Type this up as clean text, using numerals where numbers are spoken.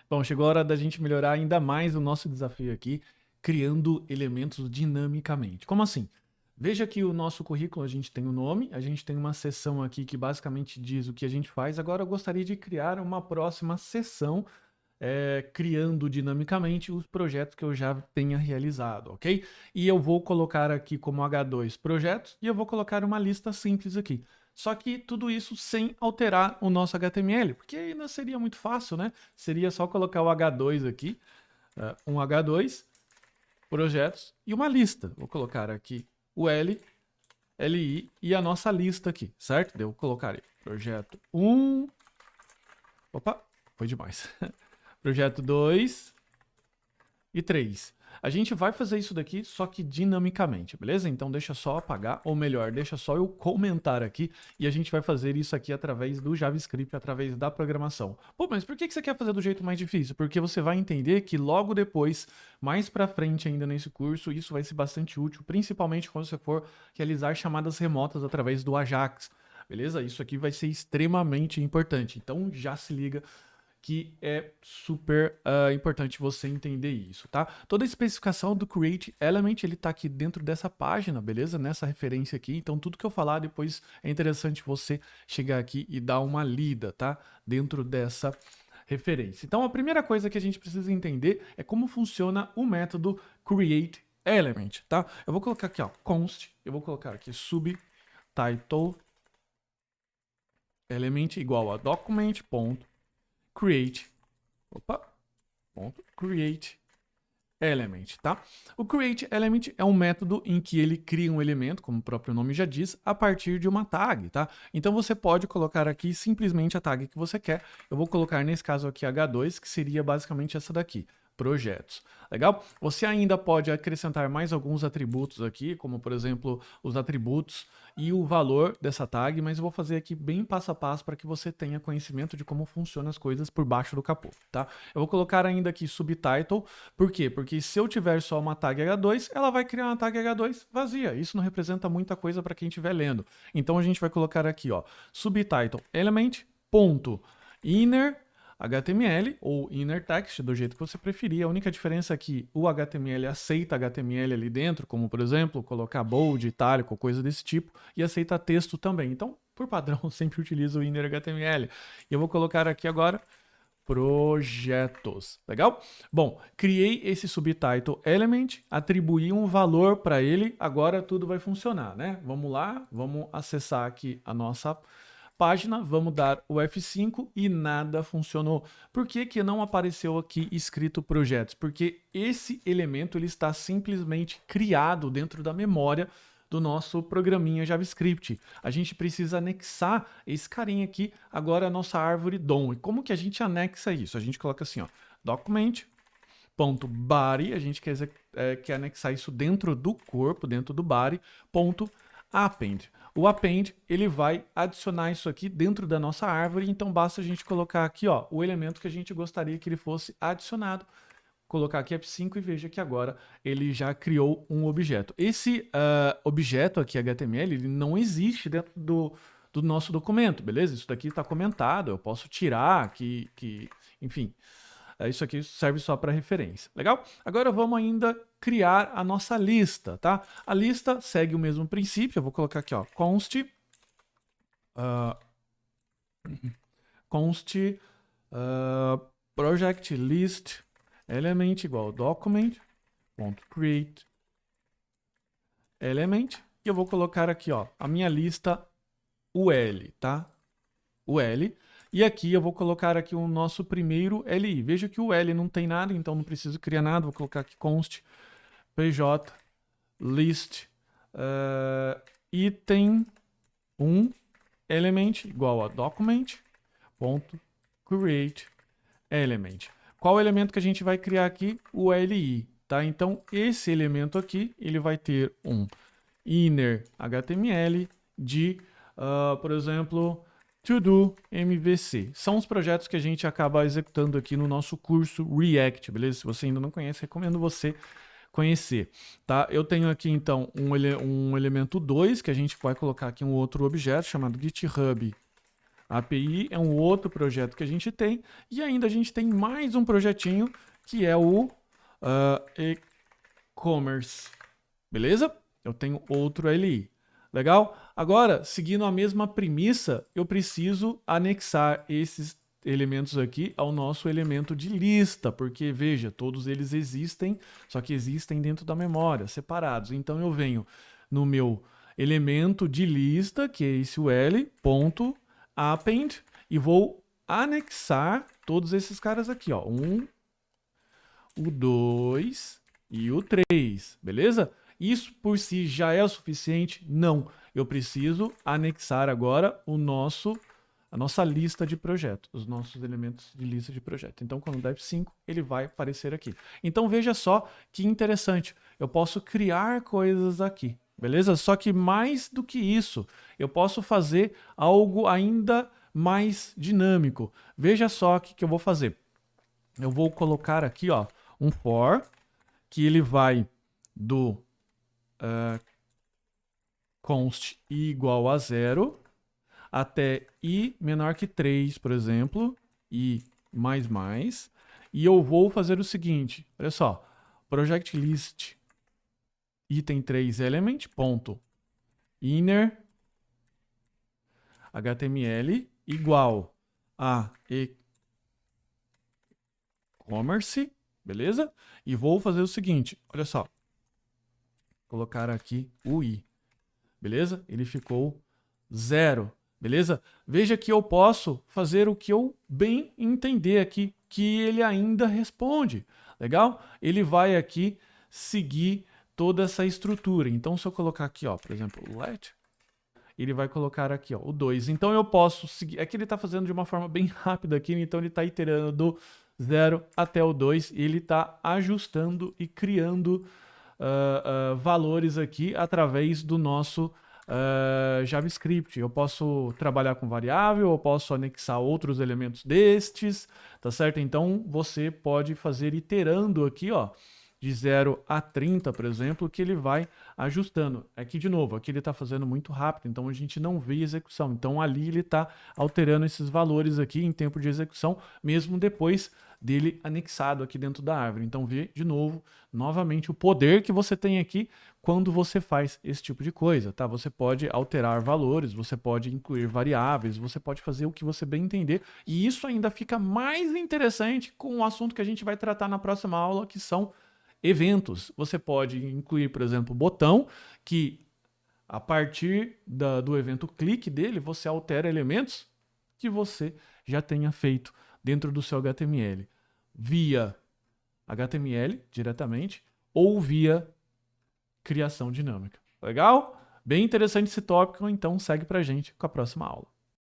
Bom, chegou a hora da gente melhorar ainda mais o nosso desafio aqui, criando elementos dinamicamente. Como assim? Veja que o nosso currículo, a gente tem o nome, a gente tem uma seção aqui que basicamente diz o que a gente faz. Agora eu gostaria de criar uma próxima seção, criando dinamicamente os projetos que eu já tenha realizado, ok? E eu vou colocar aqui como H2 projetos e eu vou colocar uma lista simples aqui. Só que tudo isso sem alterar o nosso HTML, porque ainda seria muito fácil, né? Seria só colocar o H2 aqui, um H2, projetos e uma lista. Vou colocar aqui o L, LI e a nossa lista aqui, certo? Eu vou colocar aí, projeto 1, opa, foi demais. Projeto 2 e 3. A gente vai fazer isso daqui, só que dinamicamente, beleza? Então deixa só apagar, ou melhor, deixa só eu comentar aqui, e a gente vai fazer isso aqui através do JavaScript, através da programação. Pô, mas por que você quer fazer do jeito mais difícil? Porque você vai entender que logo depois, mais pra frente ainda nesse curso, isso vai ser bastante útil, principalmente quando você for realizar chamadas remotas através do Ajax, beleza? Isso aqui vai ser extremamente importante, então já se liga que é super importante você entender isso, tá? Toda a especificação do Create Element, ele tá aqui dentro dessa página, beleza? Nessa referência aqui, então tudo que eu falar depois é interessante você chegar aqui e dar uma lida, tá? Dentro dessa referência. Então a primeira coisa que a gente precisa entender é como funciona o método Create Element, tá? Eu vou colocar aqui, ó, const, eu vou colocar aqui subtitle element igual a document.create, create element, tá? O create element é um método em que ele cria um elemento, como o próprio nome já diz, a partir de uma tag, tá? Então você pode colocar aqui simplesmente a tag que você quer. Eu vou colocar nesse caso aqui H2, que seria basicamente essa daqui, projetos. Legal? Você ainda pode acrescentar mais alguns atributos aqui, como por exemplo os atributos e o valor dessa tag, mas eu vou fazer aqui bem passo a passo para que você tenha conhecimento de como funcionam as coisas por baixo do capô, tá? Eu vou colocar ainda aqui subtitle, por quê? Porque se eu tiver só uma tag H2, ela vai criar uma tag H2 vazia, isso não representa muita coisa para quem estiver lendo. Então a gente vai colocar aqui, ó, subtitle element ponto inner HTML ou inner text, do jeito que você preferir. A única diferença é que o HTML aceita HTML ali dentro, como por exemplo, colocar bold, itálico, coisa desse tipo, e aceita texto também. Então, por padrão, eu sempre utilizo o inner HTML. E eu vou colocar aqui agora projetos. Legal? Bom, criei esse subtitle element, atribuí um valor para ele, agora tudo vai funcionar, né? Vamos lá, vamos acessar aqui a nossa página, vamos dar o F5 e nada funcionou. Por que que não apareceu aqui escrito projetos? Porque esse elemento ele está simplesmente criado dentro da memória do nosso programinha JavaScript. A gente precisa anexar esse carinha aqui, agora a nossa árvore DOM. E como que a gente anexa isso? A gente coloca assim, ó, document.body, a gente quer anexar isso dentro do corpo, dentro do body, .append. O append, ele vai adicionar isso aqui dentro da nossa árvore, então basta a gente colocar aqui, ó, o elemento que a gente gostaria que ele fosse adicionado, colocar aqui F5 e veja que agora ele já criou um objeto. Esse objeto aqui, HTML, ele não existe dentro do nosso documento, beleza? Isso daqui está comentado, eu posso tirar, enfim, isso aqui serve só para referência, legal? Agora vamos ainda criar a nossa lista, tá? A lista segue o mesmo princípio, eu vou colocar aqui, ó, const project list element igual document.create element, e eu vou colocar aqui, ó, a minha lista UL, tá? UL. E aqui eu vou colocar aqui o nosso primeiro LI. Veja que o L não tem nada, então não preciso criar nada. Vou colocar aqui const pj list item 1 element igual a document.create element. Qual elemento que a gente vai criar aqui? O LI, tá? Então esse elemento aqui, ele vai ter um inner HTML de, por exemplo, to-do MVC. São os projetos que a gente acaba executando aqui no nosso curso React, beleza? Se você ainda não conhece, recomendo você conhecer, tá? Eu tenho aqui então um elemento 2, que a gente vai colocar aqui um outro objeto chamado GitHub A API é um outro projeto que a gente tem. E ainda a gente tem mais um projetinho que é o e-commerce. Beleza? Eu tenho outro LI. Legal? Agora, seguindo a mesma premissa, eu preciso anexar esses elementos aqui ao nosso elemento de lista, porque veja, todos eles existem, só que existem dentro da memória, separados. Então eu venho no meu elemento de lista, que é esse L, ponto, append, e vou anexar todos esses caras aqui, ó. O 2 e o 3, beleza? Isso por si já é o suficiente? Não. Eu preciso anexar agora a nossa lista de projetos, os nossos elementos de lista de projeto. Então, quando der F5, ele vai aparecer aqui. Então, veja só que interessante. Eu posso criar coisas aqui, beleza? Só que mais do que isso, eu posso fazer algo ainda mais dinâmico. Veja só o que eu vou fazer. Eu vou colocar aqui, ó, um for, que ele vai do const i igual a 0 até i menor que 3, por exemplo, i mais mais, e eu vou fazer o seguinte, olha só, project list item 3 element, ponto, inner html igual a e-commerce, beleza? E vou fazer o seguinte, olha só, colocar aqui o i, beleza? Ele ficou 0, beleza? Veja que eu posso fazer o que eu bem entender aqui, que ele ainda responde, legal? Ele vai aqui seguir toda essa estrutura. Então, se eu colocar aqui, ó, por exemplo, let, ele vai colocar aqui, ó, o 2. Então, eu posso seguir... É que ele está fazendo de uma forma bem rápida aqui, então ele está iterando do 0 até o 2 e ele está ajustando e criando valores aqui através do nosso JavaScript. Eu posso trabalhar com variável, eu posso anexar outros elementos destes, tá certo? Então, você pode fazer iterando aqui, ó, de 0 a 30, por exemplo, que ele vai ajustando. Aqui, de novo, aqui ele está fazendo muito rápido, então a gente não vê execução. Então, ali ele está alterando esses valores aqui em tempo de execução, mesmo depois dele anexado aqui dentro da árvore. Então, vê de novo, novamente, o poder que você tem aqui quando você faz esse tipo de coisa, tá? Você pode alterar valores, você pode incluir variáveis, você pode fazer o que você bem entender. E isso ainda fica mais interessante com o assunto que a gente vai tratar na próxima aula, que são eventos. Você pode incluir, por exemplo, botão que a partir do evento clique dele, você altera elementos que você já tenha feito dentro do seu HTML, via HTML diretamente ou via criação dinâmica. Legal? Bem interessante esse tópico, então segue pra gente com a próxima aula.